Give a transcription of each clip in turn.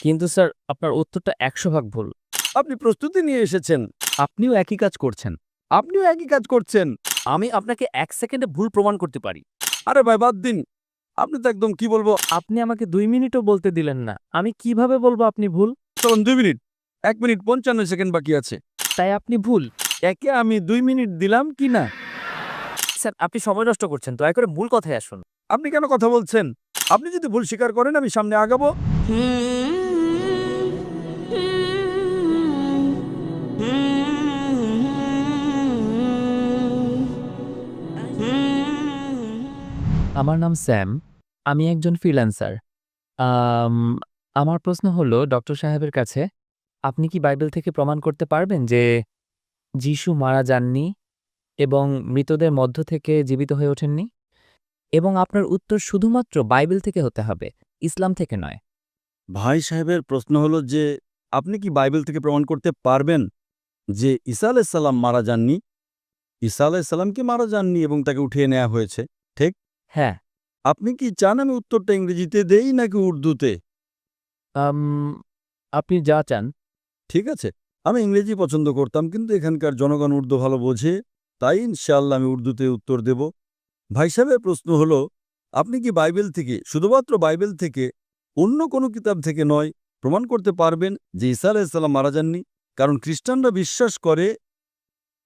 কিন্তু স্যার আপনার উত্তরটা ১০০ ভাগ ভুল। আপনি প্রস্তুতি নিয়ে এসেছেন, আপনিও একই কাজ করছেন। আপনিও একই কাজ করছেন। আমি আপনাকে ১ সেকেন্ডে ভুল প্রমাণ করতে পারি। আরে ভাই বাদ দিন, আপনি তো একদম কি বলবো, আপনি আমাকে ২ মিনিটও বলতে দিলেন না। আমি কিভাবে বলবো আপনি ভুল? তখন 2 মিনিট, 1 মিনিট 55 সেকেন্ড বাকি আছে। তাই আপনি ভুল। একে আমি 2 মিনিট দিলাম কি না? স্যার আপনি সময় নষ্ট করছেন। দয়া করে মূল কথায় আসুন। আপনি কেন কথা বলছেন? আপনি যদি ভুল স্বীকার করেন আমি সামনে আগাবো। আমার নাম স্যাম। আমি একজন ফ্রিল্যান্সার। আম আমার প্রশ্ন হলো ডক্টর সাহেবের কাছে, আপনি কি বাইবেল থেকে প্রমাণ করতে পারবেন যে যিশু মারা যাননি এবং মৃতদের মধ্য থেকে জীবিত হয়ে ওঠেননি? এবং আপনার উত্তর শুধুমাত্র বাইবেল থেকে হতে হবে, ইসলাম থেকে নয়। ভাই সাহেবের প্রশ্ন হলো যে আপনি কি বাইবেল থেকে প্রমাণ করতে পারবেন যে ঈসা আলাইহিস সালাম মারা যাননি? ঈসা আলাইহিস সালামকে মারা যাননি এবং তাকে উঠিয়ে নেওয়া হয়েছে, ঠিক? হ্যাঁ। আপনি কি চান আমি উত্তরটা ইংরেজিতে দেই নাকি উর্দুতে? আম আপনি যা চান। ঠিক আছে, আমি ইংরেজি পছন্দ করতাম কিন্তু এখানকার জনগণ উর্দু ভালো বোঝে, তাই ইনশাআল্লাহ আমি উর্দুতে উত্তর দেব। ভাই সাহেবের প্রশ্ন হলো, আপনি কি বাইবেল থেকে, শুধুমাত্র বাইবেল থেকে, অন্য কোনো কিতাব থেকে নয়, প্রমাণ করতে পারবেন যে ঈসা আলাইহিস সালাম মারা যাননি? কারণ খ্রিস্টানরা বিশ্বাস করে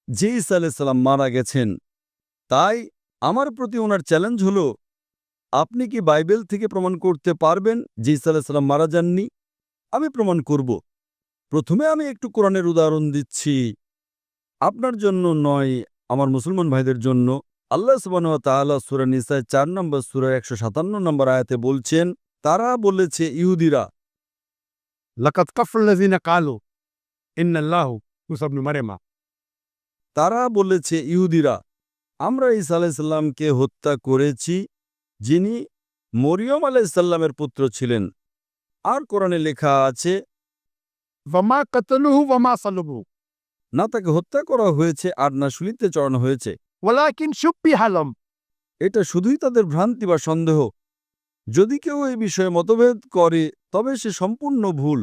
যে ঈসা আলাইহিস সালাম মারা গেছেন। তাই আমার প্রতি ওনার চ্যালেঞ্জ হলো, আপনি কি বাইবেল থেকে প্রমাণ করতে পারবেন যে ঈসা আলাইহিস সালাম মারা যাননি? আমি প্রমাণ করব। প্রথমে আমি একটু কোরআনের উদাহরণ দিচ্ছি, আপনার জন্য নয়, আমার মুসলমান ভাইদের জন্য। আল্লাহ সুবহানাহু ওয়া তাআলা সূরা নিসায় ৪ নম্বর সূরার ১৫৭ নম্বর আয়াতে বলছেন, তারা বলেছে ইহুদিরা, لقد كفر الذين قالوا إن الله عيسى ابن مريم তারা বলেছে ইহুদিরা, আমরা ঈসা আলাইহিস সালামকে হত্যা করেছি যিনি মরিয়ম আলাইহিস সালামের পুত্র ছিলেন। আর কোরআনে লেখা আছে, وما قتلوه وما صلبوه না তাকে হত্যা করা হয়েছে আর না শুলিতে চড়ানো হয়েছে। ولكن شبه لهم। এটা শুধুই তাদের ভ্রান্তি বা সন্দেহ। যদি কেউ এই বিষয়ে মতভেদ করে তবে সে সম্পূর্ণ ভুল।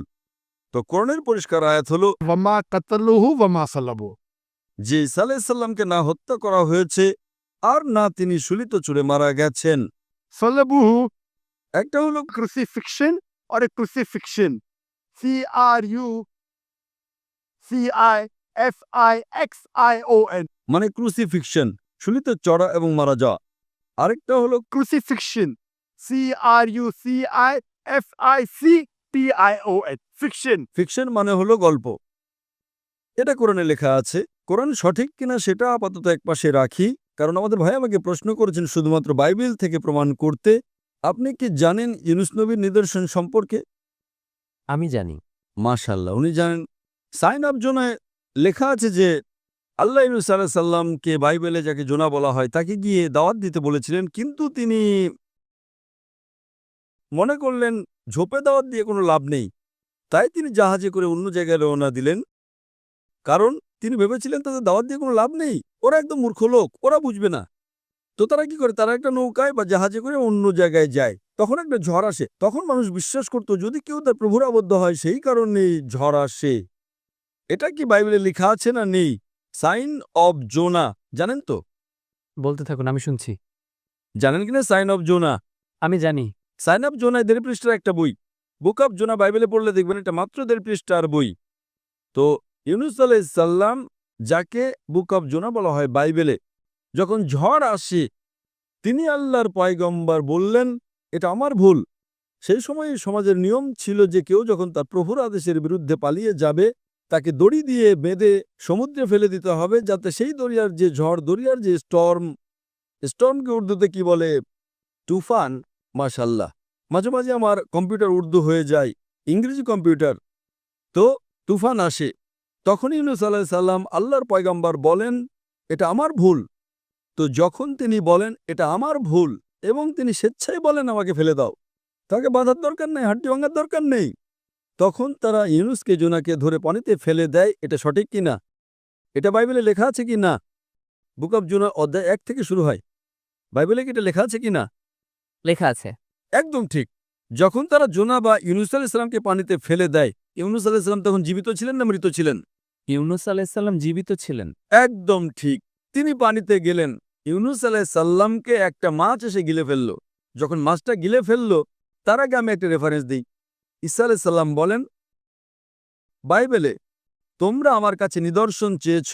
তো কোরআনের পরিষ্কার আয়াত হলো وما قتلوه وما صلبوه। যে ঈসা আলাইহিস সালামকে না হত্যা করা হয়েছে আর না তিনি শুলিত চুড়ে মারা গেছেন। صلبوه একটা হলো crucifixion और एक crucifixion CRUCIFIXION মানে ক্রুসিফিকশন, শুলিতে চড়া এবং মারা যাওয়া। আরেকটা হলো crucifixion CRUCIFICTION fiction। ফিকশন, মানে হলো গল্প। এটা কোরআনে লেখা আছে। কোরআন সঠিক কিনা সেটা আপাতত একপাশে রাখি, কারণ আমাদের ভাই আমাকে প্রশ্ন করেছেন শুধুমাত্র বাইবেল থেকে প্রমাণ করতে। আপনি কি জানেন ইউনুস নবীর নিদর্শন সম্পর্কে? আমি জানি। মাশাআল্লাহ, উনি জানেন। সাইন অফ জোনায় লেখা আছে যে আল্লাহ ইউনুস আলাইহিস সালামকে বাইবেলে যাকে জোনা বলা হয় তাকে গিয়ে দাওয়াত দিতে বলেছিলেন, কিন্তু তিনি মনে করলেন ঝোপে দাওয়াত দিয়ে কোনো লাভ নেই, তাই তিনি জাহাজে করে অন্য জায়গায় রওনা দিলেন। কারণ তিনি ভেবেছিলেন তাদের দাওয়াত দিয়ে কোনো লাভ নেই, ওরা একদম মূর্খ লোক, ওরা বুঝবে না। তো তারা কি করে, তারা একটা নৌকায় বা জাহাজে করে অন্য জায়গায় যায়। তখন একটা ঝড় আসে। তখন মানুষ বিশ্বাস করত যদি কেউ তার প্রভুর আবদ্ধ হয় সেই কারণে ঝড় আসে। এটা কি বাইবেলে লেখা আছে না নেই? সাইন অফ জোনা জানেন তো? বলতে থাকুন, আমি শুনছি। জানেন কিনা সাইন অফ জোনা? আমি জানি। সাইন অফ জোনায় ১.৫ পৃষ্ঠার একটা বই। বুক অফ জোনা বাইবেলে পড়লে দেখবেন এটা মাত্র ১.৫ পৃষ্ঠার বই। তো ইউনুস আলাইহিস সালাম, যাকে বুক অফ জোনা বলা হয় বাইবেলে, যখন ঝড় আসে তিনি আল্লাহর পয়গম্বর বললেন এটা আমার ভুল। সেই সময় সমাজের নিয়ম ছিল যে কেউ যখন তার প্রভুর আদেশের বিরুদ্ধে পালিয়ে যাবে তাকে দড়ি দিয়ে বেঁধে সমুদ্রে ফেলে দিতে হবে, যাতে সেই দরিয়ার যে ঝড়, দরিয়ার যে স্টর্মকে উর্দুতে কি বলে? তুফান। মাশাআল্লাহ, মাঝে মাঝে আমার কম্পিউটার উর্দু হয়ে যায়, ইংরেজি কম্পিউটার। তো তুফান আসে, তখন ইউনুস আলাইহিস সালাম আল্লাহর পয়গম্বর বলেন এটা আমার ভুল। তো যখন তিনি বলেন এটা আমার ভুল এবং তিনি স্বেচ্ছায় বলেন আমাকে ফেলে দাও, তাকে বাঁধার দরকার নেই, হাড্ডি ভাঙার দরকার নেই, তখন তারা ইউনুসকে জোনাকে ধরে পানিতে ফেলে দেয়। এটা সঠিক কি না? এটা বাইবেলে লেখা আছে কি না? বুক অফ জোনা অধ্যায় ১ থেকে শুরু হয়। বাইবেলে কি এটা লেখা আছে কি না? লেখা আছে। একদম ঠিক। যখন তারা জোনা বা ইউনুস আলাইহিস সালামকে পানিতে ফেলে দেয়, ইউনুস আলাইহিস সালাম তখন জীবিত ছিলেন না মৃত ছিলেন? ইউনুস আলাইসাল্লাম জীবিত ছিলেন। একদম ঠিক। তিনি পানিতে গেলেন, ইউনুস আলাইহিস সালামকে একটা মাছ এসে গিলে ফেলল। যখন মাছটা গিলে ফেলল, তার আগে আমি একটা রেফারেন্স দিই। ঈসা আলাইহিস সালাম বলেন বাইবেলে, তোমরা আমার কাছে নিদর্শন চেয়েছ,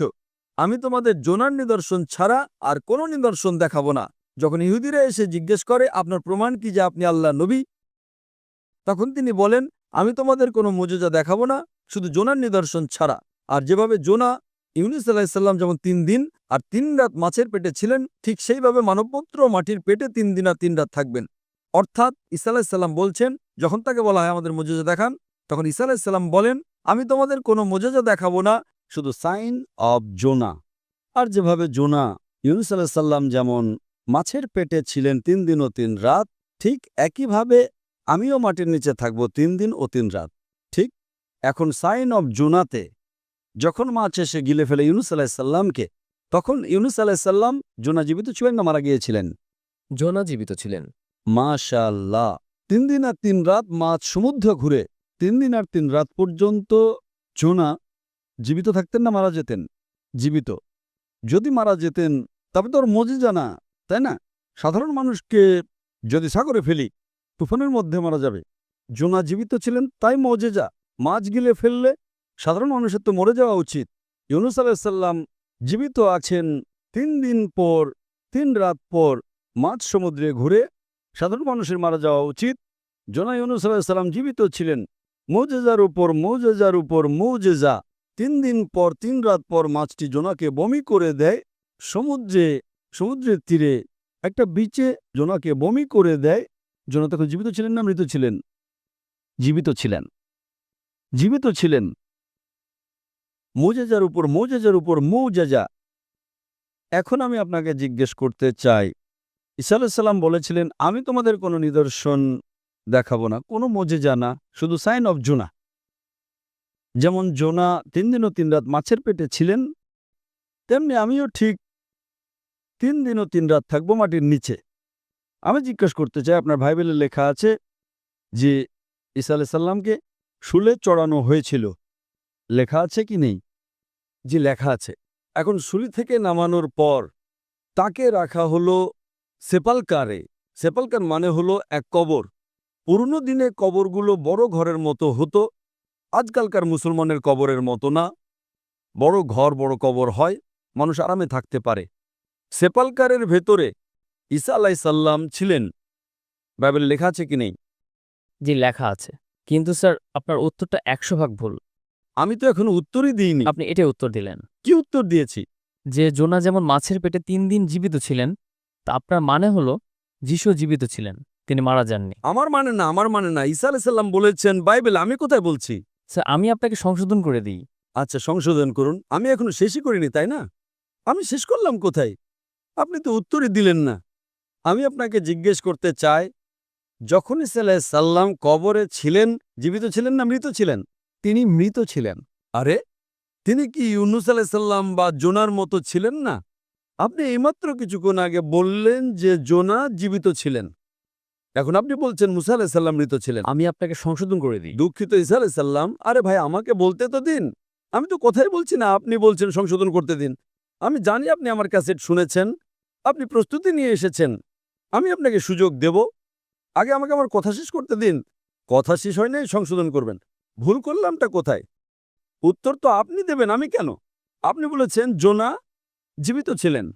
আমি তোমাদের জোনার নিদর্শন ছাড়া আর কোনো নিদর্শন দেখাবো না। যখন ইহুদিরা এসে জিজ্ঞেস করে আপনার প্রমাণ কি যে আপনি আল্লাহর নবী, তখন তিনি বলেন আমি তোমাদের কোনো মুজিজা দেখাবো না, শুধু জোনার নিদর্শন ছাড়া। আর যেভাবে জোনা ইউনুস আলাইহিস সালাম যেমন 3 দিন আর 3 রাত মাছের পেটে ছিলেন, ঠিক সেইভাবে মানবপুত্র মাটির পেটে 3 দিন আর 3 রাত থাকবেন। অর্থাৎ ঈসা আলাইহিস সালাম বলছেন, যখন তাকে বলা হয় আমাদের মুজিজা দেখান, তখন ঈসা আলাইহিস সালাম বলেন আমি তোমাদের কোনো মুজিজা দেখাবো না, শুধু সাইন অব জোনা। আর যেভাবে জোনা ইউনুস আলাইহিস সালাম যেমন মাছের পেটে ছিলেন 3 দিন ও 3 রাত, ঠিক একইভাবে আমিও মাটির নিচে থাকব 3 দিন ও 3 রাত। ঠিক এখন সাইন অব জোনাতে যখন মাছ এসে গিলে ফেলে ইউনুস আলাইহিস সালামকে, তখন ইউনুস আলাইহিস সালাম জোনা জীবিত ছিলেন না মারা গিয়েছিলেন? জোনা জীবিত ছিলেন। মাশাআল্লাহ। 3 দিন আর 3 রাত মাছ সমুদ্র ঘুরে 3 দিন আর 3 রাত পর্যন্ত জোনা জীবিত থাকতেন না মারা যেতেন? জীবিত। যদি মারা যেতেন তবে তো ওর মুজিজা না, তাই না? সাধারণ মানুষকে যদি সাগরে ফেলি, তুফানের মধ্যে মারা যাবে। জোনা জীবিত ছিলেন, তাই মুজিজা। মাছ গিলে ফেললে সাধারণ মানুষের তো মরে যাওয়া উচিত। ইউনুস আলাইহিস সালাম জীবিত আছেন 3 দিন পর 3 রাত পর মাছ সমুদ্রে ঘুরে, সাধারণ মানুষের মারা যাওয়া উচিত। জোনা ইউনুস আলাইহিস সালাম জীবিত ছিলেন, মুজিজার উপর মুজিজার উপর মুজিজা। 3 দিন পর 3 রাত পর মাছটি জোনাকে বমি করে দেয় সমুদ্রের তীরে একটা বিচে জোনাকে বমি করে দেয়। জোনা তখন জীবিত ছিলেন না মৃত ছিলেন? জীবিত ছিলেন। জীবিত ছিলেন। মুজিজার উপর মুজিজার উপর মুজিজা। এখন আমি আপনাকে জিজ্ঞেস করতে চাই, ঈসা আলাইহিস সালাম বলেছিলেন আমি তোমাদের কোনো নিদর্শন দেখাবো না, কোনো মুজিজা না, শুধু সাইন অফ জোনা। যেমন জোনা 3 দিন ও 3 রাত মাছের পেটে ছিলেন, তেমনি আমিও ঠিক 3 দিন ও 3 রাত থাকবো মাটির নিচে। আমি জিজ্ঞেস করতে চাই, আপনার বাইবেলে লেখা আছে যে ঈসা আলাইহিস সালামকে শুলে চড়ানো হয়েছিল, লেখা আছে কি নেই? জি, লেখা আছে। এখন শুলি থেকে নামানোর পর তাকে রাখা হলো সেপালকারে। সেপালকার মানে হলো এক কবর। পুরনো দিনে কবরগুলো বড় ঘরের মতো হতো, আজকালকার মুসলমানের কবরের মতো না। বড় ঘর, বড় কবর হয়, মানুষ আরামে থাকতে পারে। সেপালকারের ভেতরে ঈসা আলাইহিস সালাম ছিলেন। বাইবেলে লেখা আছে কি নেই? জি, লেখা আছে। কিন্তু স্যার আপনার উত্তরটা 100 ভাগ ভুল। আমি তো এখনো উত্তরই দিইনি। আপনি এটাই উত্তর দিলেন কি উত্তর দিয়েছি? যে জোনা যেমন মাছের পেটে 3 দিন জীবিত ছিলেন, তা আপনার মানে হলো যিশু জীবিত ছিলেন, তিনি মারা যাননি। আমার মানে না। ঈসা আলাইহিস সালাম বলেছেন বাইবেল, আমি কোথায় বলছি? স্যার আমি আপনাকে সংশোধন করে দিই। আচ্ছা, সংশোধন করুন। আমি এখনো শেষই করিনি, তাই না? আমি শেষ করলাম কোথায়? আপনি তো উত্তরই দিলেন না। আমি আপনাকে জিজ্ঞেস করতে চাই, যখন ঈসা আলাইহিস সালাম কবরে ছিলেন, জীবিত ছিলেন না মৃত ছিলেন? তিনি মৃত ছিলেন। আরে, তিনি কি ইউনুস আলাইহিস সালাম বা জোনার মতো ছিলেন না? আপনি এইমাত্র কিছুক্ষণ আগে বললেন যে জোনা জীবিত ছিলেন। এখন আপনি বলছেন মুসা আলাইহিস সালাম মৃত ছিলেন। আমি আপনাকে সংশোধন করে দিই। দুঃখিত ঈসা আলাইহিস সালাম। আরে ভাই, আমাকে বলতে তো দিন। আমি তো কথাই বলছি না, আপনি বলছেন সংশোধন করতে দিন। আমি জানি আপনি আমার ক্যাসেট শুনেছেন, আপনি প্রস্তুতি নিয়ে এসেছেন। আমি আপনাকে সুযোগ দেব। আগে আমাকে আমার কথা শেষ করতে দিন। কথা শেষ হয় নাই, সংশোধন করবেন। ভুল করলামটা কোথায়? উত্তর তো আপনি দেবেন, আমি কেন? আপনি বলেছেন জোনা জীবিত ছিলেন,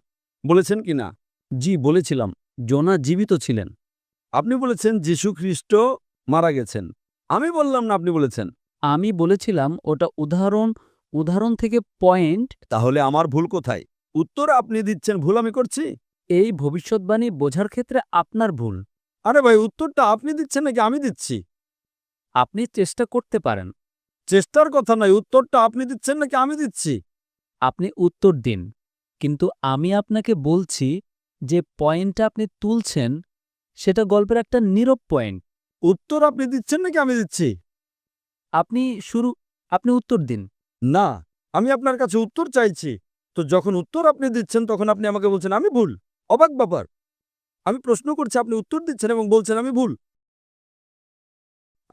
বলেছেন কি না? জি, বলেছিলাম জোনা জীবিত ছিলেন। আপনি বলেছেন যীশু খ্রিস্ট মারা গেছেন। আমি বললাম না, আপনি বলেছেন। আমি বলেছিলাম ওটা উদাহরণ থেকে পয়েন্ট। তাহলে আমার ভুল কোথায়? উত্তর আপনি দিচ্ছেন, ভুল আমি করছি? এই ভবিষ্যৎবাণী বোঝার ক্ষেত্রে আপনার ভুল। আরে ভাই, উত্তরটা আপনি দিচ্ছেন নাকি আমি দিচ্ছি? আপনি চেষ্টা করতে পারেন। চেষ্টার কথা নয়, উত্তরটা আপনি দিচ্ছেন নাকি আমি দিচ্ছি? আপনি উত্তর দিন, কিন্তু আমি আপনাকে বলছি যে পয়েন্টটা আপনি তুলছেন সেটা গল্পের একটা নীরব পয়েন্ট। উত্তর আপনি দিচ্ছেন নাকি আমি দিচ্ছি? আপনি উত্তর দিন। না, আমি আপনার কাছে উত্তর চাইছি। তো যখন উত্তর আপনি দিচ্ছেন তখন আপনি আমাকে বলছেন আমি ভুল। অবাক ব্যাপার। আমি প্রশ্ন করছি, আপনি উত্তর দিচ্ছেন এবং বলছেন আমি ভুল।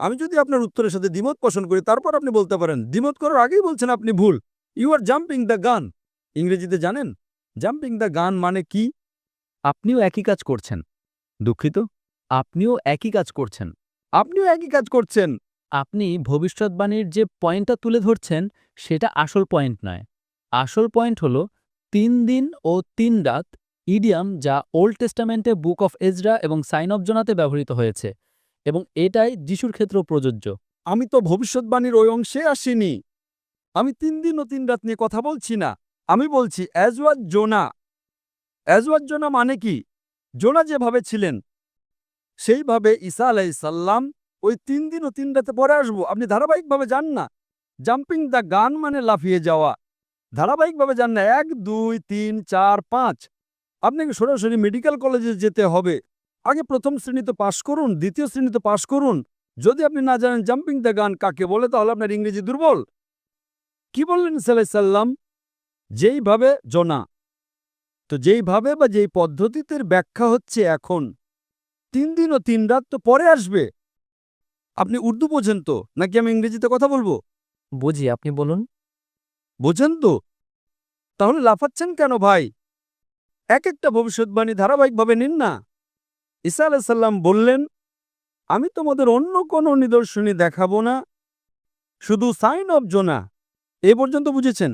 আমি যদি আপনার উত্তরের সাথে দ্বিমত পোষণ করি তারপর আপনি বলতে পারেন, দ্বিমত করার আগেই বলছেন আপনি ভুল। You R jumping the gun. ইংরেজিতে জানেন জাম্পিং দ্য গান মানে কি? আপনিও একই কাজ করছেন। দুঃখিত, আপনিও একই কাজ করছেন। আপনিও একই কাজ করছেন। আপনি ভবিষ্যৎবাণীর যে পয়েন্টটা তুলে ধরছেন সেটা আসল পয়েন্ট নয়। আসল পয়েন্ট হলো ৩ দিন ও ৩ রাত ইডিয়াম যা ওল্ড টেস্টামেন্টে বুক অফ এজরা এবং সাইন অফ জোনাতে ব্যবহৃত হয়েছে এবং এটাই যিশুর ক্ষেত্রেও প্রযোজ্য। আমি তো ভবিষ্যৎবাণীর ওই অংশে আসিনি। আমি ৩ দিন ও ৩ রাত নিয়ে কথা বলছি না। আমি বলছি অ্যাজওয়াজ জোনা। অ্যাজওয়াজ জোনা মানে কি? জোনা যেভাবে ছিলেন সেইভাবে ঈসা আলাইহিসসালাম ওই ৩ দিন ও ৩ রাতে পরে আসবো। আপনি ধারাবাহিকভাবে যান না। জাম্পিং দ্য গান মানে লাফিয়ে যাওয়া। ধারাবাহিকভাবে যান না ১, ২, ৩, ৪, ৫। আপনাকে সরাসরি মেডিকেল কলেজে যেতে হবে। আগে প্রথম শ্রেণীতে পাশ করুন, দ্বিতীয় শ্রেণীতে পাশ করুন। যদি আপনি না জানেন জাম্পিং দ্য গান কাকে বলে তাহলে আপনার ইংরেজি দুর্বল। কি বললেন ঈসা আলাইহিস সালাম? যেইভাবে জোনা। তো যেইভাবে বা যেই পদ্ধতিতে ব্যাখ্যা হচ্ছে এখন ৩ দিন ও ৩ রাত তো পরে আসবে। আপনি উর্দু বোঝেন তো নাকি আমি ইংরেজিতে কথা বলবো? বুঝি, আপনি বলুন। বোঝেন তো? তাহলে লাফাচ্ছেন কেন ভাই? এক একটা ভবিষ্যৎবাণী ধারাবাহিকভাবে নিন না। ঈসা আলাইহিস সালাম বললেন, আমি তোমাদের অন্য কোনো নিদর্শনী দেখাবো না, শুধু সাইন অফ জোনা। এ পর্যন্ত বুঝেছেন?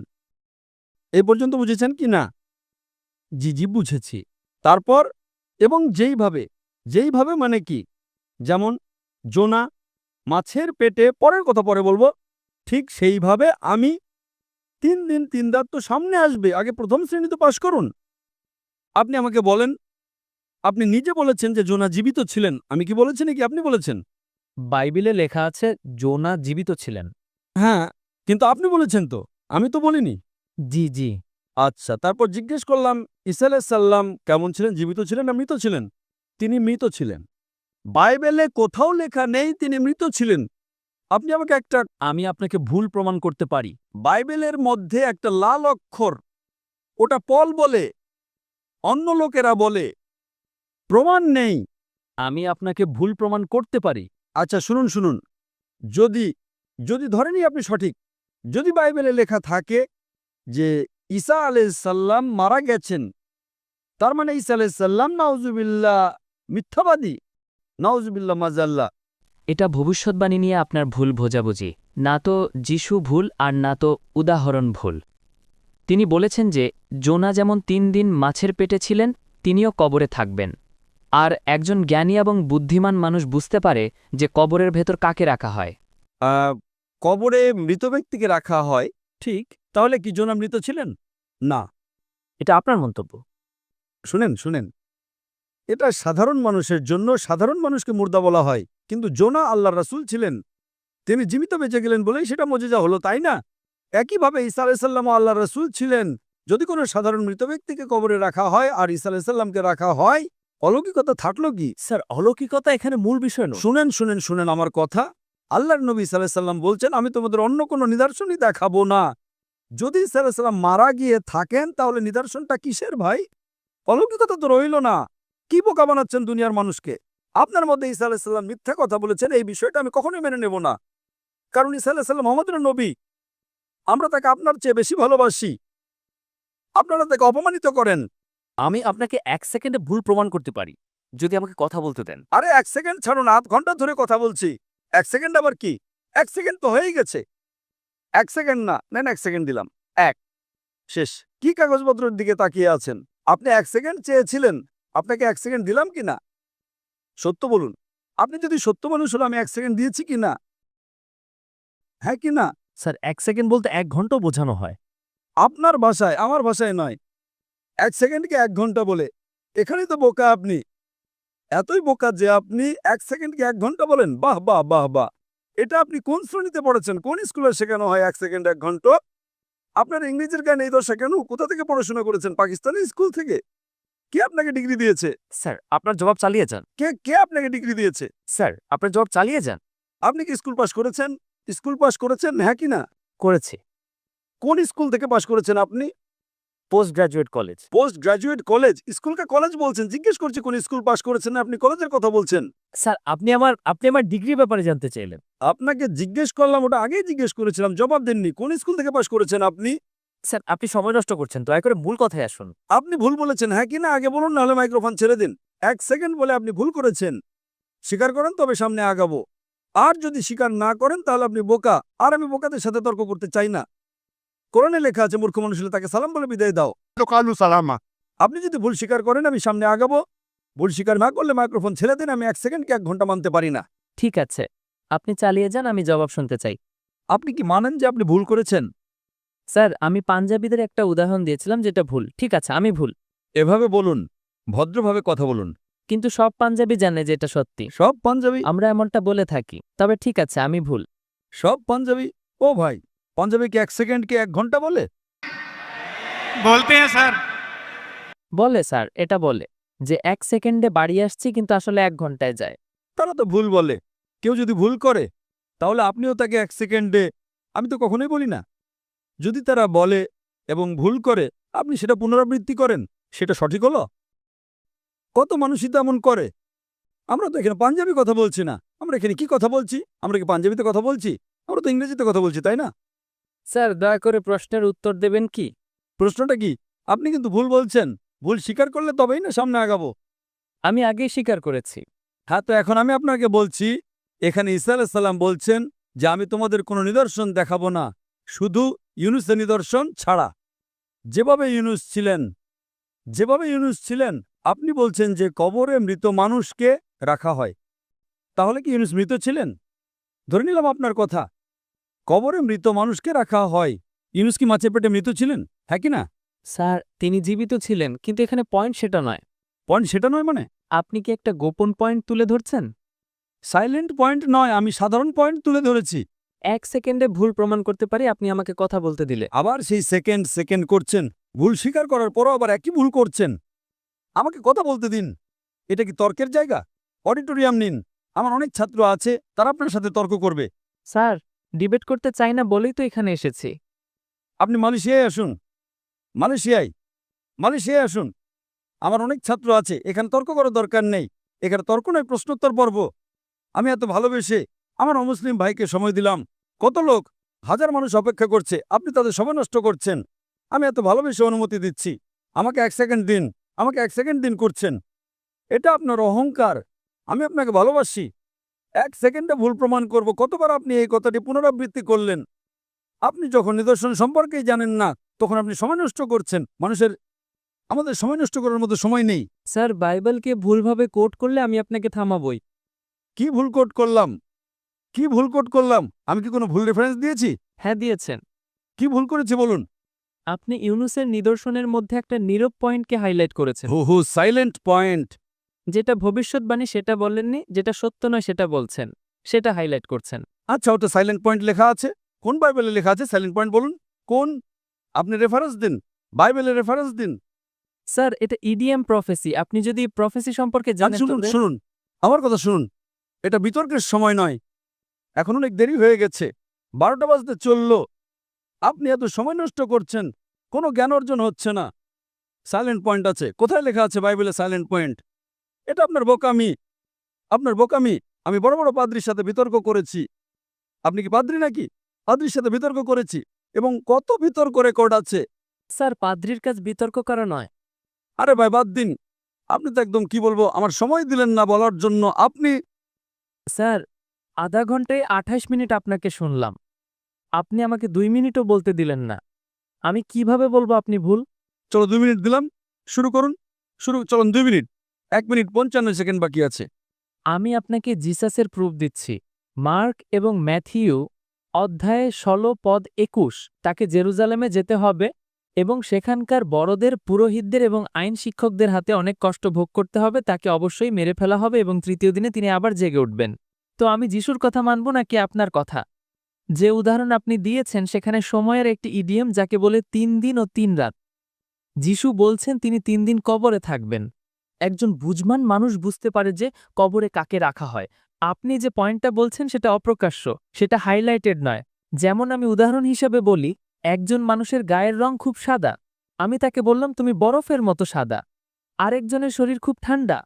এ পর্যন্ত বুঝেছেন কি না? জি জি বুঝেছি। তারপর এবং যেইভাবে মানে কি? যেমন জোনা মাছের পেটে, পরের কথা পরে বলবো, ঠিক সেইভাবে আমি ৩ দিন ৩ রাত তো সামনে আসবে। আগে প্রথম শ্রেণীতে পাশ করুন। আপনি আমাকে বলেন, আপনি নিজে বলেছেন যে জোনা জীবিত ছিলেন। আমি কি বলেছি নাকি আপনি বলেছেন? বাইবেলে লেখা আছে জোনা জীবিত ছিলেন। হ্যাঁ, কিন্তু আপনি বলেছেন তো, আমি তো বলিনি। জি জি। আচ্ছা, তারপর জিজ্ঞেস করলাম ঈসা আলাইহিস সালাম কেমন ছিলেন, জীবিত ছিলেন না মৃত ছিলেন? তিনি মৃত ছিলেন। বাইবেলে কোথাও লেখা নেই তিনি মৃত ছিলেন। আপনি আমাকে একটা, আমি আপনাকে ভুল প্রমাণ করতে পারি। বাইবেলের মধ্যে একটা লাল অক্ষর, ওটা পল বলে, অন্য লোকেরা বলে, প্রমাণ নেই। আমি আপনাকে ভুল প্রমাণ করতে পারি। আচ্ছা শুনুন, যদি যদি ধরেনই আপনি সঠিক, যদি বাইবেলে লেখা থাকে যে ঈসা আলাইহিস সালাম মারা গেছেন, তার মানে ঈসা আলাইহিস সালাম নাউজুবিল্লাহ মিথ্যাবাদী, নাউজুবিল্লাহ মাজাল্লাহ। এটা ভবিষ্যৎবাণী নিয়ে আপনার ভুল বোঝাবুঝি। না তো যিশু ভুল আর না তো উদাহরণ ভুল। তিনি বলেছেন যে জোনা যেমন ৩ দিন মাছের পেটে ছিলেন, তিনিও কবরে থাকবেন। আর একজন জ্ঞানী এবং বুদ্ধিমান মানুষ বুঝতে পারে যে কবরের ভেতর কাকে রাখা হয়। কবরে মৃত ব্যক্তিকে রাখা হয়, ঠিক। তাহলে কি জোনা মৃত ছিলেন? না। এটা আপনার মন্তব্য। শুনেন, এটা সাধারণ মানুষের জন্য, সাধারণ মানুষকে মুর্দা বলা হয়, কিন্তু জোনা আল্লাহর রাসূল ছিলেন। তিনি জীবিত বেঁচে গেলেন বলেই সেটা মজেজা হলো, তাই না? একইভাবে ঈসা আলাইহিস সালামও আল্লাহর রাসূল ছিলেন। যদি কোনো সাধারণ মৃত ব্যক্তিকে কবরে রাখা হয় আর ঈসা আলাইহিস সালামকে রাখা হয়, অলৌকিকতা থাকলো কি? স্যার, অলৌকিকতা এখানে মূল বিষয় নয়। শুনেন আমার কথা। আল্লাহর নবী ঈসা আলাইহিস সালাম বলছেন, আমি তোমাদের অন্য কোনো নিদর্শনই দেখাবো না। যদি ঈসা আলাইহিস সালাম মারা গিয়ে থাকেন তাহলে নিদর্শনটা কিসের ভাই? অলৌকিকতা তো রইল না। কি বোকা বানাচ্ছেন দুনিয়ার মানুষকে? আপনার মধ্যে ঈসা আলাইহিস সালাম মিথ্যা কথা বলেছেন, এই বিষয়টা আমি কখনোই মেনে নেব না। কারণ ঈসা আলাইহিস সালাম আমাদের নবী। আমরা তাকে আপনার চেয়ে বেশি ভালোবাসি। আপনারা তাকে অপমানিত করেন। আমি আপনাকে ১ সেকেন্ডে ভুল প্রমাণ করতে পারি, যদি আমাকে কথা বলতে দেন। আরে ১ সেকেন্ড ছাড়ুন, আধ ঘন্টা ধরে কথা বলছি। ১ সেকেন্ড আবার কি? ১ সেকেন্ড তো হয়েই গেছে। ১ সেকেন্ড না, নেন ১ সেকেন্ড দিলাম। ১ শেষ। কি কাগজপত্রের দিকে তাকিয়ে আছেন? আপনি ১ সেকেন্ড চেয়েছিলেন, আপনাকে ১ সেকেন্ড দিলাম কি না? সত্য বলুন। আপনি যদি সত্য মানুষ হলে আমি ১ সেকেন্ড দিয়েছি কি না? হ্যাঁ কি না? স্যার, ১ সেকেন্ড বলতে ১ ঘন্টাও বোঝানো হয়। আপনার ভাষায়, আমার ভাষায় নয়। ১ সেকেন্ডকে ১ ঘন্টা বলে। এখানেই তো বোকা আপনি। এতই বোকা যে আপনি ১ সেকেন্ডকে ১ ঘন্টা বলেন। বাহ বাহ বাহ বাহ! এটা আপনি কোন শ্রেণীতে পড়েছেন? কোন স্কুলে শেখানো হয় 1 সেকেন্ড 1 ঘন্টা? আপনার ইংরেজির জ্ঞান এই দশা কেন? কোথা থেকে পড়াশোনা করেছেন? পাকিস্তানি স্কুল থেকে? কে আপনাকে ডিগ্রি দিয়েছে? স্যার, আপনার জবাব চালিয়ে যান। কে আপনাকে ডিগ্রি দিয়েছে? স্যার, আপনার জবাব চালিয়ে যান। আপনি কি স্কুল পাস করেছেন? স্কুল পাস করেছেন, হ্যাঁ কি না? করেছি। কোন স্কুল থেকে পাস করেছেন আপনি? Post graduate college. Post graduate college? স্কুলকে কলেজ বলছেন? জিজ্ঞেস করছি কোন স্কুল পাশ করেছেন না আপনি কলেজের কথা বলছেন? স্যার আপনি আমার ডিগ্রি ব্যাপারে জানতে চাইলেন। আপনাকে জিজ্ঞেস করলাম, ওটা আগেই জিজ্ঞেস করেছিলাম, জবাব দেননি। কোন স্কুল থেকে পাশ করেছেন আপনি? স্যার আপনি সময় নষ্ট করছেন, দয়া করে মূল কথায় আসুন। আপনি ভুল বলেছেন, হ্যাঁ কি না আগে বলুন, নাহলে মাইক্রোফোন ছেড়ে দিন। 1 সেকেন্ড বলে আপনি ভুল করেছেন। স্বীকার করেন তবে সামনে আগাবো। আর যদি স্বীকার না করেন তাহলে আপনি বোকা, আর আমি বোকাদের সাথে তর্ক করতে চাই না। কোরআনে লেখা আছে মূর্খ মানুষ হলে তাকে সালাম বলে বিদায় দাও। قالوا سلاما আপনি যদি ভুল স্বীকার করেন আমি সামনে আগাবো, ভুল স্বীকার না করলে মাইক্রোফোন ছেড়ে দিন। আমি 1 সেকেন্ডকে 1 ঘন্টা মানতে পারি না। ঠিক আছে, আপনি চালিয়ে যান, আমি জবাব শুনতে চাই। আপনি কি মানেন যে আপনি ভুল করেছেন? স্যার আমি পাঞ্জাবিদের একটা উদাহরণ দিয়েছিলাম যেটা ভুল। ঠিক আছে, আমি ভুল। এভাবে বলুন, ভদ্রভাবে কথা বলুন। কিন্তু সব পাঞ্জাবি জানে যে এটা সত্যি। সব পাঞ্জাবি? আমরা এমনটা বলে থাকি। তবে ঠিক আছে, আমি ভুল। সব পাঞ্জাবি? ও ভাই, পাঞ্জাবি কি 1 সেকেন্ডকে 1 ঘন্টা বলে? बोलते हैं सर। বলে স্যার, এটা বলে যে 1 সেকেন্ডে বাড়ি আসছি কিন্তু আসলে 1 ঘন্টায় যায়। তারা তো ভুল বলে। কেউ যদি ভুল করে তাহলে আপনিও তাকে 1 সেকেন্ডে, আমি তো কখনোই বলি না। যদি তারা বলে এবং ভুল করে আপনি সেটা পুনরাবৃত্তি করেন, সেটা সঠিক হলো? কত মানুষই তো এমন করে। আমরা তো এখানে পাঞ্জাবি কথা বলছি না, আমরা এখানে কি কথা বলছি? আমরা কি পাঞ্জাবিতে কথা বলছি? আমরা তো ইংরেজিতে কথা বলছি, তাই না? স্যার দয়া করে প্রশ্নের উত্তর দেবেন কি? প্রশ্নটা কি? আপনি কিন্তু ভুল বলছেন। ভুল স্বীকার করলে তবেই না সামনে আগাবো। আমি আগেই স্বীকার করেছি। হ্যাঁ, তো এখন আমি আপনাকে বলছি, এখানে ঈসা আলাইহিস সালাম বলছেন যে আমি তোমাদের কোনো নিদর্শন দেখাবো না, শুধু ইউনুসের নিদর্শন ছাড়া। যেভাবে ইউনুস ছিলেন, আপনি বলছেন যে কবরে মৃত মানুষকে রাখা হয়। তাহলে কি ইউনুস মৃত ছিলেন? ধরে নিলাম আপনার কথা, কবরে মৃত মানুষকে রাখা হয়। ইউনুস কি মাছের পেটে মৃত ছিলেন? হ্যাঁ কি না? স্যার তিনি জীবিত ছিলেন, কিন্তু এখানে পয়েন্ট সেটা নয়। পয়েন্ট সেটা নয় মানে? আপনি কি একটা গোপন পয়েন্ট তুলে ধরছেন? সাইলেন্ট পয়েন্ট নয়, আমি সাধারণ পয়েন্ট তুলে ধরেছি। 1 সেকেন্ডে ভুল প্রমাণ করতে পারি আপনি আমাকে কথা বলতে দিলে। আবার সেই সেকেন্ড করছেন। ভুল স্বীকার করার পরও আবার একই ভুল করছেন। আমাকে কথা বলতে দিন। এটা কি তর্কের জায়গা? অডিটোরিয়াম নিন, আমার অনেক ছাত্র আছে, তারা আপনার সাথে তর্ক করবে। স্যার ডিবেট করতে চাই না বলেই তো এখানে এসেছি। আপনি মালয়েশিয়ায় আসুন, মালয়েশিয়ায় আসুন। আমার অনেক ছাত্র আছে, এখানে তর্ক করার দরকার নেই। এখানে তর্ক নয়, প্রশ্নোত্তর পর্ব। আমি এত ভালোবেসে আমার অমুসলিম ভাইকে সময় দিলাম। কত লোক, হাজার মানুষ অপেক্ষা করছে, আপনি তাদের সময় নষ্ট করছেন। আমি এত ভালোবেসে অনুমতি দিচ্ছি, আমাকে 1 সেকেন্ড দিন, আমাকে 1 সেকেন্ড দিন করছেন। এটা আপনার অহংকার। আমি আপনাকে ভালোবাসি। 1 সেকেন্ডে ভুল প্রমাণ করব। কতবার আপনি এই কথাটি পুনরাবৃত্তি করলেন? আপনি যখন নিদর্শন সম্পর্কেই জানেন না, তখন আপনি সময় নষ্ট করছেন। আমাদের সময় নষ্ট করার মতো সময় নেই। স্যার বাইবেলকে ভুলভাবে কোট করলে আমি আপনাকে থামাবই। কি ভুল কোট করলাম? আমি কি কোনো ভুল রেফারেন্স দিয়েছি? হ্যাঁ দিয়েছেন। কি ভুল করেছি বলুন? আপনি ইউনুসের নিদর্শনের মধ্যে একটা নীরব পয়েন্টকে হাইলাইট করেছেন। Silent point. যেটা ভবিষ্যৎবাণী সেটা বলেননি, যেটা সত্য নয় সেটা বলছেন, সেটা হাইলাইট করছেন। আচ্ছা, ওটা সাইলেন্ট পয়েন্ট লেখা আছে? কোন বাইবেলে লেখা আছে সাইলেন্ট পয়েন্ট বলুন? কোন? আপনি রেফারেন্স দিন, বাইবেলের রেফারেন্স দিন। স্যার এটা ইডিএম প্রফেসি, আপনি যদি প্রফেসি সম্পর্কে জানেন শুনুন, আমার কথা শুনুন। এটা বিতর্কের সময় নয়, এখন অনেক দেরি হয়ে গেছে, 12টা বাজতে চলল। আপনি এত সময় নষ্ট করছেন, কোনো জ্ঞান অর্জন হচ্ছে না। সাইলেন্ট পয়েন্ট আছে, কোথায় লেখা আছে বাইবেলে সাইলেন্ট পয়েন্ট? এটা আপনার বোকামি। আমি বড় বড় পাদ্রির সাথে বিতর্ক করেছি। আপনি কি পাদ্রি নাকি? পাদ্রির সাথে বিতর্ক করেছি, এবং কত বিতর্ক রেকর্ড আছে। স্যার পাদ্রির কাজ বিতর্ক করা নয়। আরে ভাই বাদ দিন, আপনি তো একদম কি বলবো, আমার সময় দিলেন না বলার জন্য। আপনি স্যার আধা ঘন্টায় 28 মিনিট আপনাকে শুনলাম, আপনি আমাকে 2 মিনিটও বলতে দিলেন না। আমি কিভাবে বলবো আপনি ভুল? চলো 2 মিনিট দিলাম, শুরু করুন। চলুন 2 মিনিট, 1 মিনিট 55 সেকেন্ড বাকি আছে। আমি আপনাকে জিসাসের প্রুফ দিচ্ছি। মার্ক এবং ম্যাথিউ অধ্যায়ে 16 পদ 21, তাকে জেরুজালেমে যেতে হবে এবং সেখানকার বড়দের, পুরোহিতদের এবং আইন শিক্ষকদের হাতে অনেক কষ্ট ভোগ করতে হবে। তাকে অবশ্যই মেরে ফেলা হবে এবং 3য় দিনে তিনি আবার জেগে উঠবেন। তো আমি যিশুর কথা মানব নাকি আপনার কথা? যে উদাহরণ আপনি দিয়েছেন সেখানে সময়ের একটি ইডিএম যাকে বলে 3 দিন ও 3 রাত। যিশু বলছেন তিনি 3 দিন কবরে থাকবেন। একজন বুঝমান মানুষ বুঝতে পারে যে কবরে কাকে রাখা হয়। আপনি যে পয়েন্টটা বলছেন সেটা অপ্রকাশ্য, সেটা হাইলাইটেড নয়। যেমন আমি উদাহরণ হিসাবে বলি, একজন মানুষের গায়ের রং খুব সাদা, আমি তাকে বললাম তুমি বরফের মতো সাদা। আরেকজনের শরীর খুব ঠান্ডা।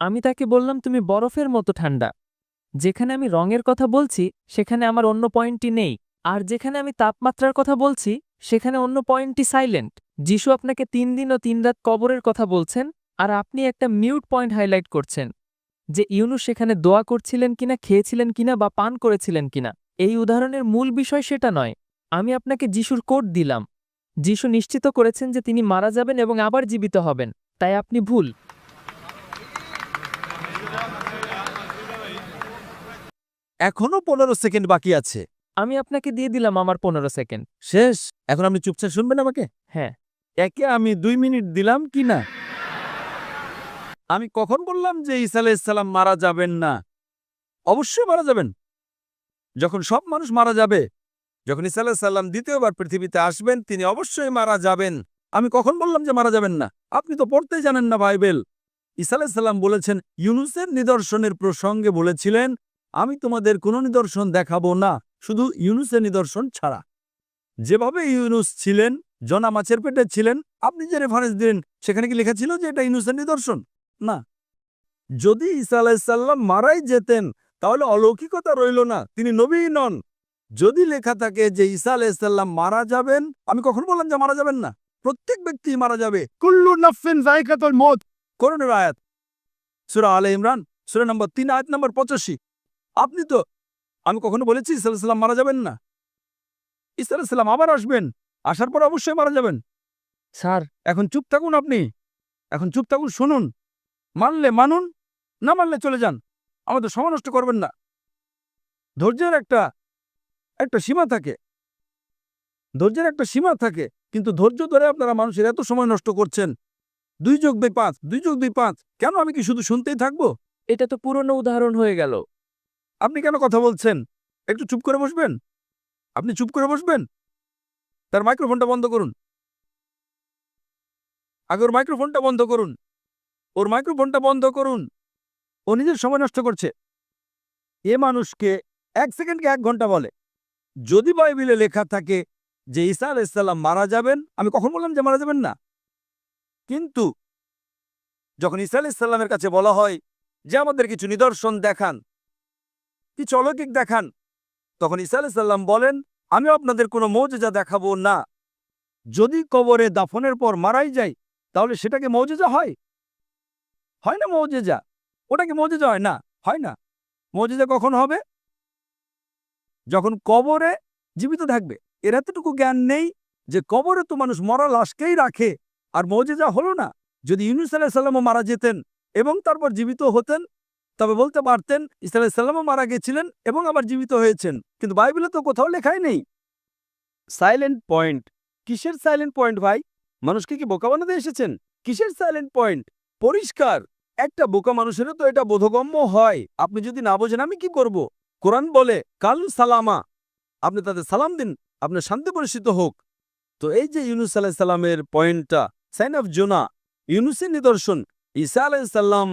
আমি তাকে বললাম তুমি বরফের মতো ঠান্ডা। যেখানে আমি রঙের কথা বলছি সেখানে আমার অন্য পয়েন্টটি নেই, আর যেখানে আমি তাপমাত্রার কথা বলছি সেখানে অন্য পয়েন্টটি সাইলেন্ট। যিশু আপনাকে 3 দিন ও 3 রাত কবরের কথা বলছেন, আর আপনি একটা মিউট পয়েন্ট হাইলাইট করছেন যে ইউনুস সেখানে দোয়া করছিলেন কিনা, খেয়েছিলেন কিনা বা পান করেছিলেন কিনা। এই উদাহরণের মূল বিষয় সেটা নয়। আমি আপনাকে যিশুর কোড দিলাম। যিশু নিশ্চিত করেছেন যে তিনি মারা যাবেন এবং আবার জীবিত হবেন, তাই আপনি ভুল। এখনো 15 সেকেন্ড বাকি আছে। আমি আপনাকে দিয়ে দিলাম আমার 15 সেকেন্ড। শেষ। এখন আপনি চুপচাপ শুনবেন আমাকে? হ্যাঁ। একে আমি 2 মিনিট দিলাম কি না? আমি কখন বললাম যে ঈসা আলাইহিস সালাম মারা যাবেন না? অবশ্যই মারা যাবেন। যখন সব মানুষ মারা যাবে, যখন ঈসা আলাইহিস সালাম দ্বিতীয়বার পৃথিবীতে আসবেন, তিনি অবশ্যই মারা যাবেন। আমি কখন বললাম যে মারা যাবেন না? আপনি তো পড়তেই জানেন না বাইবেল। ঈসা আলাইহিস সালাম বলেছেন, ইউনুসের নিদর্শনের প্রসঙ্গে বলেছিলেন, আমি তোমাদের কোনো নিদর্শন দেখাবো না, শুধু ইউনুসের নিদর্শন ছাড়া। যেভাবে ইউনুস ছিলেন, জনা মাছের পেটে ছিলেন, আপনি যে রেফারেন্স দিলেন সেখানে কি লেখা ছিল যে এটা ইউনুসের নিদর্শন? না। যদি ঈসা আলাইহিস সালাম মারাই যেতেন তাহলে অলৌকিকতা রইল না, তিনি নবীই নন। যদি লেখা থাকে যে ঈসা আলাইহিস সালাম মারা যাবেন, আমি কখন বললাম যে মারা যাবেন না? প্রত্যেক ব্যক্তি মারা যাবে। কুল্লু নাফসিন যায়কাতুল মউত। কোরআনের আয়াত, সূরা আলে ইমরান, সূরা নম্বর 3 আয়াত নম্বর 85। আপনি তো, আমি কখনো বলেছি ঈসা আলাইহিস সালাম মারা যাবেন না? ঈসা আলাইহিস সালাম আবার আসবেন, আসার পর অবশ্যই মারা যাবেন। স্যার, এখন চুপ থাকুন, আপনি এখন চুপ থাকুন, শুনুন। মানলে মানুন, না মানলে চলে যান। আমাদের সময় নষ্ট করবেন না। ধৈর্যের একটা সীমা থাকে, ধৈর্যের একটা সীমা থাকে, কিন্তু ধৈর্য ধরে আপনারা মানুষের এত সময় নষ্ট করছেন। 2 যোগ 2 5, 2 যোগ 2 5। কেন আমি কি শুধু শুনতেই থাকবো? এটা তো পুরনো উদাহরণ হয়ে গেল। আপনি কেন কথা বলছেন? একটু চুপ করে বসবেন। আপনি চুপ করে বসবেন। তার মাইক্রোফোনটা বন্ধ করুন। আগে ওর মাইক্রোফোনটা বন্ধ করুন। ওর মাইক্রোফোনটা বন্ধ করুন। ও নিজের সময় নষ্ট করছে। এ মানুষকে 1 সেকেন্ডকে 1 ঘন্টা বলে। যদি বাইবেলে লেখা থাকে যে ঈসা আলাইহিস সালাম মারা যাবেন, আমি কখন বললাম যে মারা যাবেন না? কিন্তু যখন ঈসা আলাইহিস সালামের কাছে বলা হয় যে আমাদের কিছু নিদর্শন দেখান, কিছু অলৌকিক দেখান, তখন ঈসা আলাইহিস সালাম বলেন, আমি আপনাদের কোনো মৌজেজা দেখাবো না। যদি কবরে দাফনের পর মারাই যায় তাহলে সেটাকে মৌজেজা হয়? হয় না মৌজেজা? ওটা কি মৌজেজা হয় না? হয় না। মৌজেজা কখন হবে? যখন কবরে জীবিত থাকবে। এর এতটুকু জ্ঞান নেই যে কবরে তো মানুষ মরা লাশকেই রাখে, আর মৌজেজা হলো না। যদি ইউনুস আলাইহিস সালামও মারা যেতেন এবং তারপর জীবিত হতেন, তবে বলতে পারতেন ঈসা আলাইহিস সালামও মারা গেছিলেন এবং আবার জীবিত হয়েছেন। কিন্তু বাইবেলে তো কোথাও লেখাই নেই। Silent point. কিসের সাইলেন্ট পয়েন্ট ভাই? মানুষকে কি বোকা বানাতে এসেছেন? কিসের সাইলেন্ট পয়েন্ট? পরিষ্কার। একটা বোকা মানুষেরও তো এটা বোধগম্য হয়। আপনি যদি না বোঝেন আমি কি করব? কোরআন বলে কাল সালামা, আপনি তাদের সালাম দিন, আপনার শান্তি পরিচিত হোক। তো এই যে ইউনুস আলাইহিস সালামের পয়েন্টটা, সাইন অফ জোনা, ইউনুসের নিদর্শন। ঈসা আলাইহিস সালাম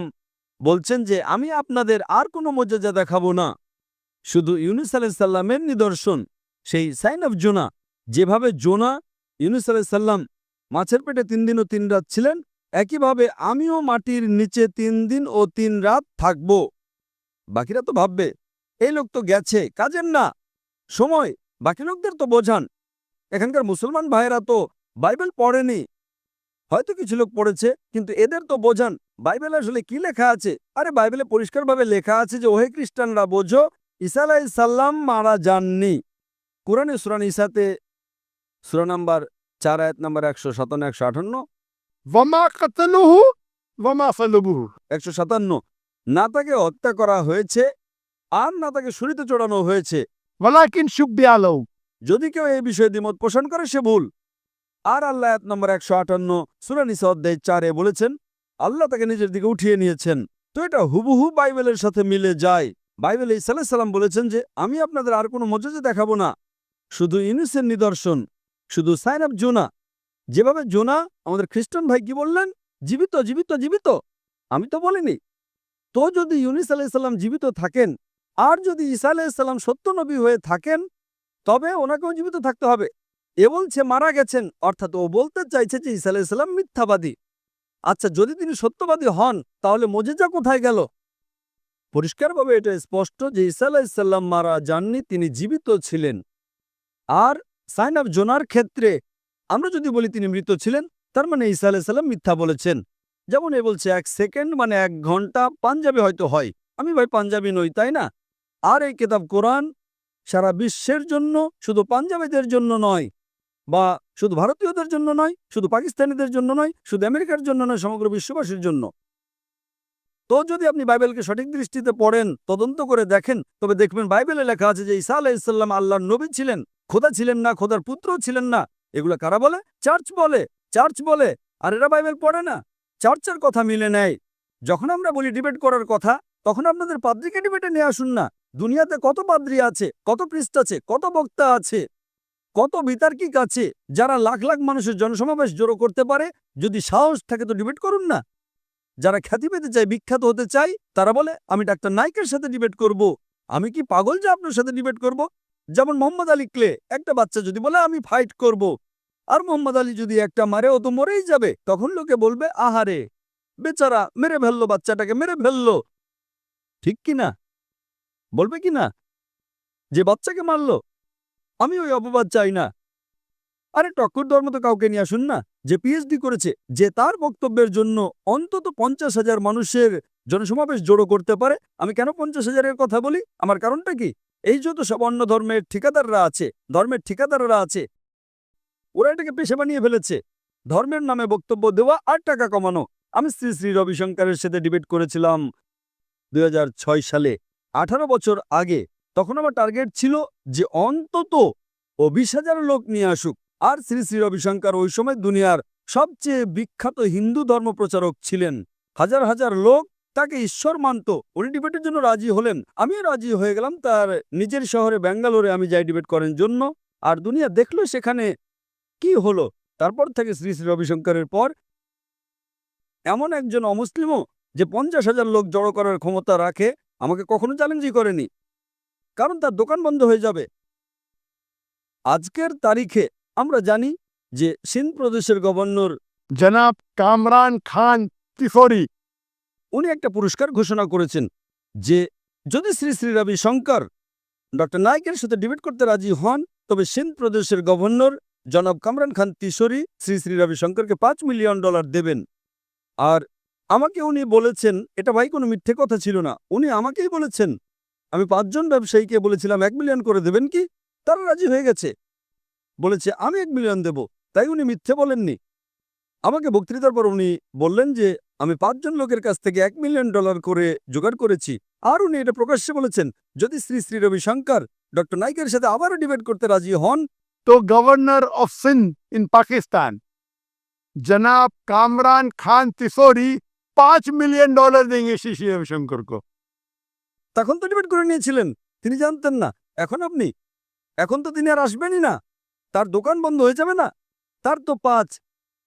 বলছেন যে আমি আপনাদের আর কোনো মর্যাদা দেখাবো না, শুধু ইউনুস আলাইহিস সালামের নিদর্শন, সেই সাইন অফ জোনা। যেভাবে জোনা, ইউনুস আলাইহিস সালাম মাছের পেটে 3 দিন ও 3 রাত ছিলেন, একইভাবে আমিও মাটির নিচে 3 দিন ও 3 রাত থাকব। বাকিরা তো ভাববে এই লোক তো গেছে, কাজের না, সময়। বাকি লোকদের তো বোঝান। এখানকার মুসলমান ভাইয়েরা তো বাইবেল পড়েনি, হয়তো কিছু লোক পড়েছে, কিন্তু এদের তো বোঝান বাইবেলে আসলে কি লেখা আছে। আরে বাইবেলে পরিষ্কারভাবে লেখা আছে যে ওহে খ্রিস্টানরা বোঝো, ঈসা আলাইহিস সালাম মারা যাননি। কোরআনে সূরা নিসাতে সূরা নাম্বার 4 আয়াত নাম্বার 157 158 ওয়ামা কাতালুহু ওয়ামা সালাবুহু। 157, না তাকে হত্যা করা হয়েছে আর না তাকে ছুরিতে চড়ানো হয়েছে, ওয়ালাকিন শুববিহা লাহু। যদি কেউ এই বিষয়ে দ্বিমত পোষণ করে সে ভুল। আর আল্লাহ আয়াত নম্বর 158 সূরা নিসা অধ্যায় 4-এ বলেছেন আল্লাহ তাকে নিজের দিকে উঠিয়ে নিয়েছেন। তো এটা হুবহু বাইবেলের সাথে মিলে যায়। বাইবেলে ঈসা আলাইহিস সালাম বলেছেন যে আমি আপনাদের আর কোনো মর্যাদা দেখাবো না, শুধু ইউনুসের নিদর্শন, শুধু সাইন অফ জোনা। যেভাবে জোনা, আমাদের খ্রিস্টান ভাই কি বললেন? জীবিত জীবিত জীবিত। আমি তো বলিনি। তো যদি ইউনুস আলাইহিস সালাম জীবিত থাকেন, আর যদি ঈসা আলাইহিস সালাম সত্য নবী হয়ে থাকেন, তবে ওনাকেও জীবিত থাকতে হবে। এ বলছে মারা গেছেন, অর্থাৎ ও বলতে চাইছে যে ঈসা আলাইহিস সালাম মিথ্যাবাদী। আচ্ছা, যদি তিনি সত্যবাদী হন তাহলে মুজিজা কোথায় গেল? পরিষ্কারভাবে এটা স্পষ্ট যে ঈসা আলাইহিস সালাম মারা যাননি, তিনি জীবিত ছিলেন। আর সাইন অফ জোনার ক্ষেত্রে আমরা যদি বলি তিনি মৃত ছিলেন, তার মানে ঈসা আলাইহিস সালাম মিথ্যা বলেছেন। যেমন এ বলছে 1 সেকেন্ড মানে 1 ঘন্টা, পাঞ্জাবি হয়তো হয়, আমি ভাই পাঞ্জাবি নই, তাই না? আর এই কিতাব কোরআন সারা বিশ্বের জন্য, শুধু পাঞ্জাবিদের জন্য নয়, বা শুধু ভারতীয়দের জন্য নয়, শুধু পাকিস্তানিদের জন্য নয়, শুধু আমেরিকার জন্য নয়, সমগ্র বিশ্ববাসীর জন্য। তো যদি আপনি বাইবেলকে সঠিক দৃষ্টিতে পড়েন, তদন্ত করে দেখেন, তবে দেখবেন বাইবেলে লেখা আছে যে ঈসা আলাইহিস সালাম আল্লাহর নবী ছিলেন, খোদা ছিলেন না, খোদার পুত্র ছিলেন না। এগুলো কারা বলে? চার্চ বলে। চার্চ বলে। আর এরা বাইবেল পড়ে না, চার্চের কথা মিলে নেয়। যখন আমরা বলি ডিবেট করার কথা, তখন আপনাদের পাদ্রীকে ডিবেটে নিয়ে আসুন না। দুনিয়াতে কত পাদ্রী আছে, কত পৃষ্ঠ আছে, কত বক্তা আছে, কত বিতার্কিক আছে, যারা লাখ লাখ মানুষের জনসমাবেশ জড়ো করতে পারে। যদি সাহস থাকে তো ডিবেট করুন না। যারা খ্যাতি পেতে চায়, বিখ্যাত হতে চায়, তারা বলে আমি ডাক্তার নাইকের সাথে ডিবেট করব। আমি কি পাগল যে আপনার সাথে ডিবেট করব? যেমন মোহাম্মদ আলী ক্লে, একটা বাচ্চা যদি বলে আমি ফাইট করব, আর মোহাম্মদ আলী যদি একটা মারে, ও তো মরেই যাবে, তখন লোকে বলবে আহারে বেচারা মেরে ফেললো, বাচ্চাটাকে মেরে ফেললো। ঠিক কি না? বলবে কি না যে বাচ্চাকে মারলো? আমি ওই অপবাদ চাই না। আরে টক্কর ধর্ম তো কাউকে নিয়ে আসুন না, যে পিএইচডি করেছে, যে তার বক্তব্যের জন্য অন্তত 50,000 মানুষের জনসমাবেশ জড়ো করতে পারে। আমি কেন 50,000-এর কথা বলি? আমার কারণটা কি? এই যত সব অন্য ধর্মের ঠিকাদাররা আছে, ধর্মের ঠিকাদাররা আছে, ওরা এটাকে পেশা বানিয়ে ফেলেছে, ধর্মের নামে বক্তব্য দেওয়া আর টাকা কমানো। আমি শ্রী শ্রী রবিশঙ্করের সাথে ডিবেট করেছিলাম 2006 সালে, 18 বছর আগে। তখন আমার টার্গেট ছিল যে অন্তত 20,000 লোক নিয়ে আসুক। আর শ্রী শ্রী রবিশঙ্কর ওই সময় দুনিয়ার সবচেয়ে বিখ্যাত হিন্দু ধর্ম প্রচারক ছিলেন। হাজার হাজার লোক তাকে ঈশ্বর মানত। উনি ডিবেটের জন্য রাজি হলেন, আমিও রাজি হয়ে গেলাম। তার নিজের শহরে ব্যাঙ্গালোরে আমি যাই ডিবেট করার জন্য। আর দুনিয়া দেখলো সেখানে কি হলো। তারপর থেকে শ্রী শ্রী রবিশঙ্করের পর এমন একজন অমুসলিমও যে 50,000 লোক জড়ো করার ক্ষমতা রাখে, আমাকে কখনো চ্যালেঞ্জই করেনি, কারণ তার দোকান বন্ধ হয়ে যাবে। আজকের তারিখে আমরা জানি যে সিন্ধ প্রদেশের গভর্নর जनाब कामरान खान तिफोरी উনি একটা পুরস্কার ঘোষণা করেছেন যে যদি শ্রী শ্রী রবিশঙ্কর ডক্টর নাইকের সাথে ডিবেট করতে রাজি হন, তবে সিন্ধ প্রদেশের গভর্নর জনাব কামরান খান তিশোরি শ্রী শ্রী রবিশঙ্করকে $5 মিলিয়ন দেবেন। আর আমাকে উনি বলেছেন, এটা ভাই কোনো মিথ্যে কথা ছিল না, উনি আমাকেই বলেছেন। আমি 5 জন ব্যবসায়ীকে বলেছিলাম 1 মিলিয়ন করে দেবেন কি? তারা রাজি হয়ে গেছে, বলেছে আমি 1 মিলিয়ন দেব। তাই উনি মিথ্যে বলেননি। আমাকে বক্তৃতার পর উনি বললেন যে আমি 5 জন লোকের কাছ থেকে $1 মিলিয়ন করে জোগাড় করেছি। আর উনি এটা প্রকাশ্যে বলেছেন, যদি শ্রী শ্রী রবিশঙ্কর ডক্টর নাইকের সাথে আবারও ডিবেট করতে রাজি হন, तो गवर्नर ऑफ सिंध इन पाकिस्तान जनाब कामरान खान तिफोरी $5 मिलियन देंगे श्री श्री रविशंकर को। তখন তো ডিবেট করে নিয়েছিলেন, তিনি জানতেন না। এখন তো তিনি আর আসবেনই না, তার দোকান বন্ধ হয়ে যাবে না। তার তো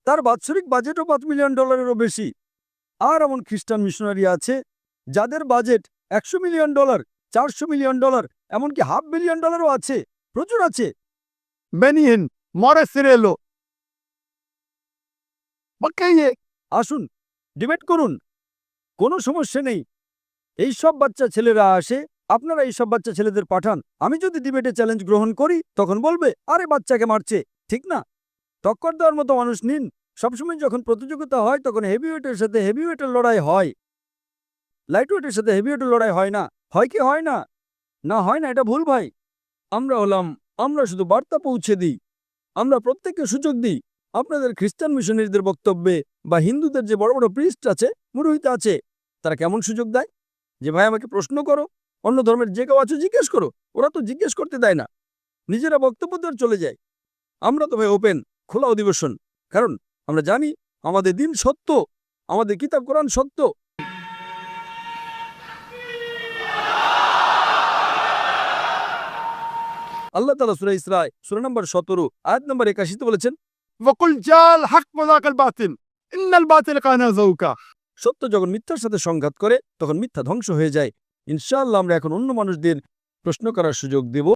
তার বাৎসরিক বাজেটও $5 মিলিয়নেরও বেশি। আর এমন খ্রিস্টান মিশনারি আছে যাদের বাজেট $100 মিলিয়ন, $400 মিলিয়ন, এমনকি $500 মিলিয়ন আছে, প্রচুর আছে। बेनियन मॉरेसिरेलो बकाइए আসুন ডিবেট করুন, কোনো সমস্যা নেই। এই সব বাচ্চা ছেলেরা আসে, আপনারা এই সব বাচ্চা ছেলেদের পাঠান। আমি যদি ডিবেটে চ্যালেঞ্জ গ্রহণ করি, তখন বলবে আরে বাচ্চাকে মারছে, ঠিক না? টক্কর দেওয়ার মতো মানুষ নিন। সবসময় যখন প্রতিযোগিতা হয়, তখন হেভিওয়েটের সাথে হেভিওয়েটের লড়াই হয়, লাইটওয়েটের সাথে হেভিওয়েটের লড়াই হয় না। হয় কি হয় না? না, হয় না, এটা ভুল ভাই। আমরা শুধু বার্তা পৌঁছে দিই, আমরা প্রত্যেককে সুযোগ দিই। আপনাদের খ্রিস্টান মিশনারিদের বক্তব্যে বা হিন্দুদের যে বড় বড় প্রিস্ট আছে, পুরোহিত আছে, তারা কেমন সুযোগ দেয় যে ভাই আমাকে প্রশ্ন করো, অন্য ধর্মের যে কেউ আছে জিজ্ঞেস করো। ওরা তো জিজ্ঞেস করতে দেয় না, নিজেরা বক্তব্য দেওয়ার চলে যায়। আমরা তো ভাই ওপেন, খোলা অধিবেশন, কারণ আমরা জানি আমাদের দিন সত্য, আমাদের কিতাব কোরআন সত্য। আল্লাহ তাআলা সূরা ইসরা সূরা নম্বর 17 আয়াত নম্বর 81 বলেছেন, वकुल जाल हक मजाकल बातिल इन्नल बातिल काना ज़ऊका। সত্য যখন মিথ্যার সাথে সংঘাত করে, তখন মিথ্যা ধ্বংস হয়ে যায়। ইনশাআল্লাহ আমরা এখন অন্য মানুষদের প্রশ্ন করার সুযোগ দেব।